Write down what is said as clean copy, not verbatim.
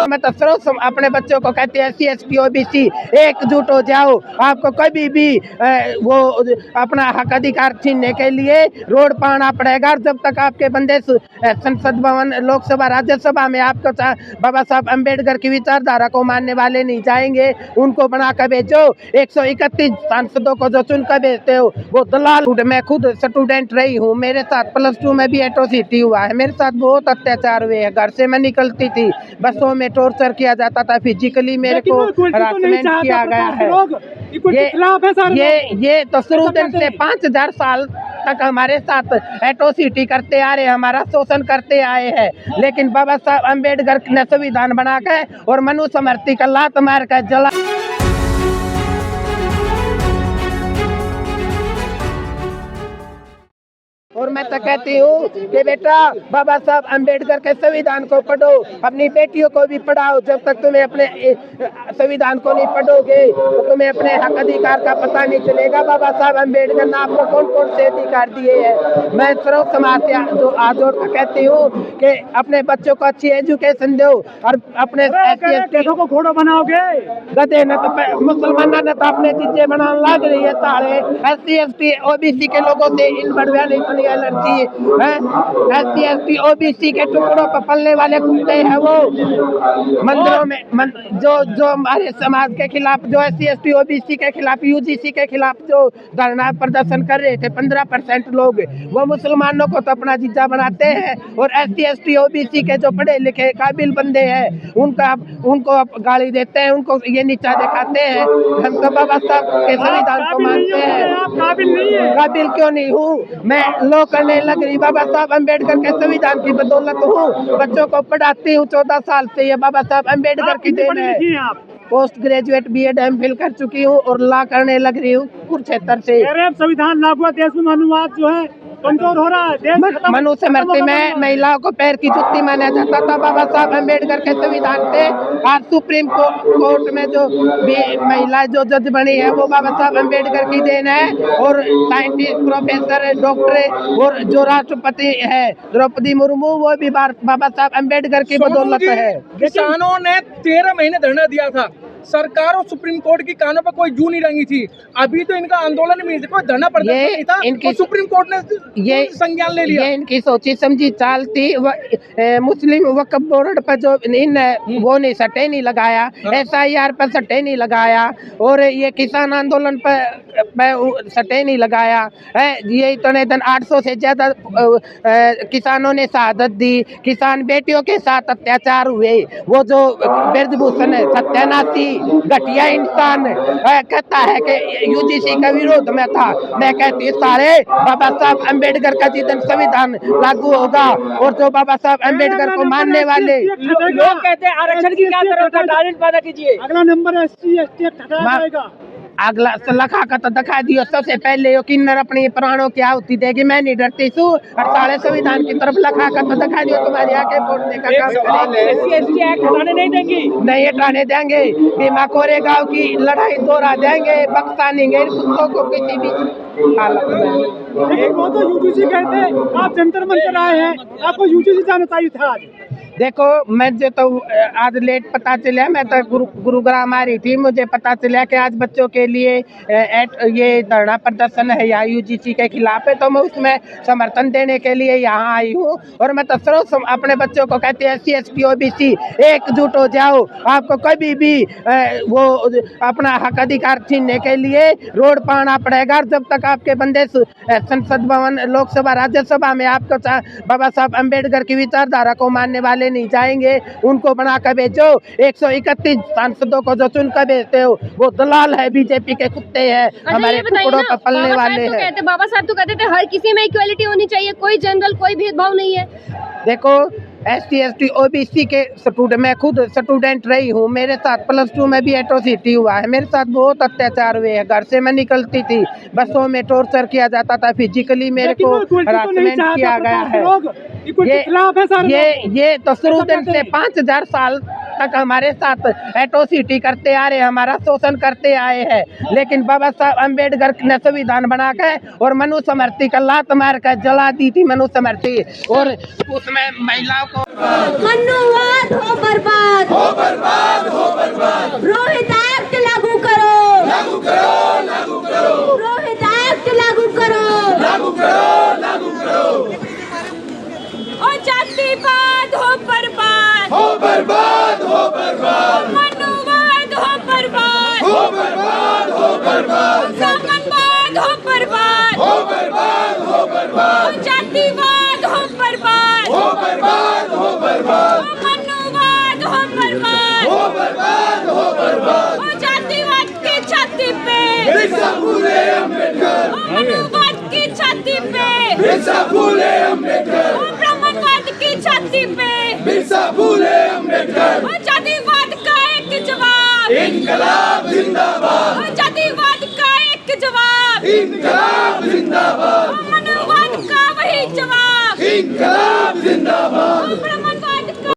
मैं तो सिर्फ अपने बच्चों को कहते हैं SC OBC एकजुट हो जाओ। आपको कभी भी वो अपना हक अधिकार छीनने के लिए रोड पर आना पड़ेगा। जब तक आपके बंदे संसद भवन, लोकसभा, राज्यसभा में आपको बाबा साहब अम्बेडकर की विचारधारा को मानने वाले नहीं जाएंगे, उनको बना कर भेजो। 131 सांसदों को जो चुन कर भेजते हो वो दलाल। मैं खुद स्टूडेंट रही हूँ, मेरे साथ +2 में भी एट्रोसिटी हुआ है, मेरे साथ बहुत अत्याचार हुए हैं। घर से मैं निकलती थी, बसों में टॉर्चर किया जाता था, फिजिकली मेरे को हरासमेंट किया गया है। ये तो शुरू दिन से 5000 साल तक हमारे साथ एट्रोसिटी करते आ रहे, हमारा शोषण करते आए हैं। लेकिन बाबा साहब अम्बेडकर ने संविधान बना के और मनुस्मृति का लात मार कर जला। और मैं तो कहती हूँ कि बेटा बाबा साहब अम्बेडकर के संविधान को पढ़ो, अपनी बेटियों को भी पढ़ाओ। जब तक तुम्हें अपने संविधान को नहीं पढ़ोगे तो तुम्हें अपने हक अधिकार का पता नहीं चलेगा। बाबा साहब अम्बेडकर ने आपको कौन कौन से अधिकार दिए हैं। मैं सर्व समाज से जो आजोड़ कहती हूँ कि अपने बच्चों को अच्छी एजुकेशन दो और अपने SC को घोड़ो बनाओगे। गधे न तो मुसलमाना ने तो अपने चीजें बनाने लग रही है। सारे SC OBC के लोगों से इन बढ़िया नहीं एलर्जी है। SC OBC के टुकड़ों पर पलने वाले कुत्ते हैं वो। मंदिरों में जो हमारे समाज के खिलाफ, जो SC OBC के खिलाफ, UGC के खिलाफ जो धरना प्रदर्शन कर रहे थे 15% लोग, वो मुसलमानों को तो अपना जीजा बनाते हैं। और SC OBC के जो पढ़े लिखे काबिल बंदे हैं उनको गाली देते हैं, उनको ये नीचा दिखाते हैं। हम तो बाबा साहब के संविधान को मानते हैं। काबिल नहीं है। काबिल क्यों नहीं हूँ मैं? लो करने लग रही बाबा साहब अम्बेडकर के संविधान की बदौलत हूँ। बच्चों को पढ़ाती हूँ 14 साल से, ये बाबा साहब अम्बेडकर की देन है। पोस्ट ग्रेजुएट BEd MPhil कर चुकी हूँ और लॉ करने लग रही हूँ कुरुक्षेत्र से। संविधान लागू हुआ, देश में अनुवाद जो है कमजोर हो रहा है। मनुस्मृति में महिलाओं को पैर की जुत्ती माना जाता था। बाबा साहब अम्बेडकर के संविधान से आज सुप्रीम कोर्ट में जो महिला जो जज बनी है वो बाबा साहब अम्बेडकर की देन है। और साइंटिस्ट, प्रोफेसर, डॉक्टर और जो राष्ट्रपति है द्रौपदी मुर्मू, वो भी बाबा साहब अम्बेडकर की बदौलत है। किसानों ने 13 महीने धरना दिया था, सरकार और सुप्रीम कोर्ट की कानों पर कोई जू नहीं रंगी थी। अभी तो इनका आंदोलन में कोई धरना प्रदर्शन नहीं था, इनकी सुप्रीम कोर्ट ने ये संज्ञान ले लिया। ये इनकी सोची समझी चाल थी। मुस्लिम वक्फ बोर्ड पर जो वो नहीं सट्टे नहीं लगाया, SIR पर सट्टे नहीं लगाया और ये किसान आंदोलन पर सट्टे नहीं लगाया है। ये इतने दिन 800 से ज्यादा किसानों ने शहादत दी। किसान बेटियों के साथ अत्याचार हुए। वो जो ब्रजभूषण सत्यानाशी घटिया इंसान कहता है कि UGC का विरोध में था, मैं कहती सारे बाबा साहब अम्बेडकर का जिस दिन संविधान लागू होगा और जो बाबा साहब अम्बेडकर को मानने वाले लोग कहते हैं आरक्षण की क्या जरूरत है, डायरेक्ट पैदा कीजिए। अगला नंबर SC ST हटाया जाएगा। अगला लखा का तो दिखा दियो। सबसे पहले यो किन्नर अपनी प्राणों की आहुति देगी। मैं नहीं डरती सू और सारे संविधान की तरफ लखा का तो दिखा दियो। तुम्हारी आके फोड़ने का काम करेंगे। SC ST एक्ट हटाने नहीं देंगी, नहीं हटाने देंगे। भीमा कोरेगांव की लड़ाई दोहरा देंगे, बख्शा नहीं गए कुत्तों को किसी भी हालत में। लेकिन वो तो UGC कहते आप जंतर मंतर आए हैं, आपको UGC जाना चाहिए था। आज देखो मुझे तो आज लेट पता चला, मैं तो गुरुग्राम आ रही थी, मुझे पता चला कि आज बच्चों के लिए ये धरना प्रदर्शन है या UGC के खिलाफ है, तो मैं उसमें समर्थन देने के लिए यहाँ आई हूँ। और मैं तो सिर्फ अपने बच्चों को कहती हूँ SC OBC एकजुट हो जाओ। आपको कभी भी वो अपना हक अधिकार छीनने के लिए रोड पर आना पड़ेगा। जब तक आपके बंदे संसद भवन, लोकसभा, राज्यसभा में आपको बाबा साहब अम्बेडकर की विचारधारा को मानने वाले नहीं जाएंगे, उनको बना कर भेजो। 131 सांसदों को जो चुन कर भेजते हो वो दलाल है, BJP के कुत्ते हैं, हमारे टुकड़ों पर पलने वाले हैं। बाबा साहब तो कहते थे हर किसी में इक्वालिटी होनी चाहिए, कोई जनरल कोई भेदभाव नहीं है। देखो SC OBC के स्टूडेंट, मैं खुद स्टूडेंट रही हूँ, मेरे साथ +2 में भी एट्रोसिटी हुआ है, मेरे साथ बहुत अत्याचार हुए हैं। घर से मैं निकलती थी, बसों में टॉर्चर किया जाता था, फिजिकली मेरे को हरासमेंट किया गया है। ये तो शुरू दिन से 5000 साल तक हमारे साथ एट्रोसिटी करते आ रहे, हमारा शोषण करते आए हैं। लेकिन बाबा साहब अम्बेडकर ने संविधान बना के और मनुस्मृति का लात मार कर जला दी थी मनुस्मृति, और उसमें महिलाओं को हो बर्बाद, हो बर्बाद, हो बर्बाद। रोहित एक्ट लागू करो, लागू करो, लागू करो। रोहित एक्ट लागू करो, लागू करो, लागू करो। ओ जातिवाद हो बर्बाद, हो बर्बाद, हो बर्बाद। मनुवाद हो बर्बाद, हो बर्बाद, हो बर्बाद। सामंतवाद हो बर्बाद, हो बर्बाद, हो बर्बाद। ओ जातिवाद हो बर्बाद, हो बर्बाद, हो बर्बाद। मनुवाद हो बर्बाद, हो बर्बाद, हो बर्बाद। ओ जातिवाद की छाती पे बिरसा फूले अम्बेडकर, ओ मनुवाद की छाती पे बिरसा फूले अम्बेडकर। ओ ब्राह्मणवाद की छाती पे बिरसा फूले अम्बेडकर। ओ जातिवाद का एक जवाब, इनकलाब जिंदाबाद। ओ जातिवाद का एक जवाब, इनकलाब जिंदाबाद। ओ मनुवाद का वही जवाब, इनकलाब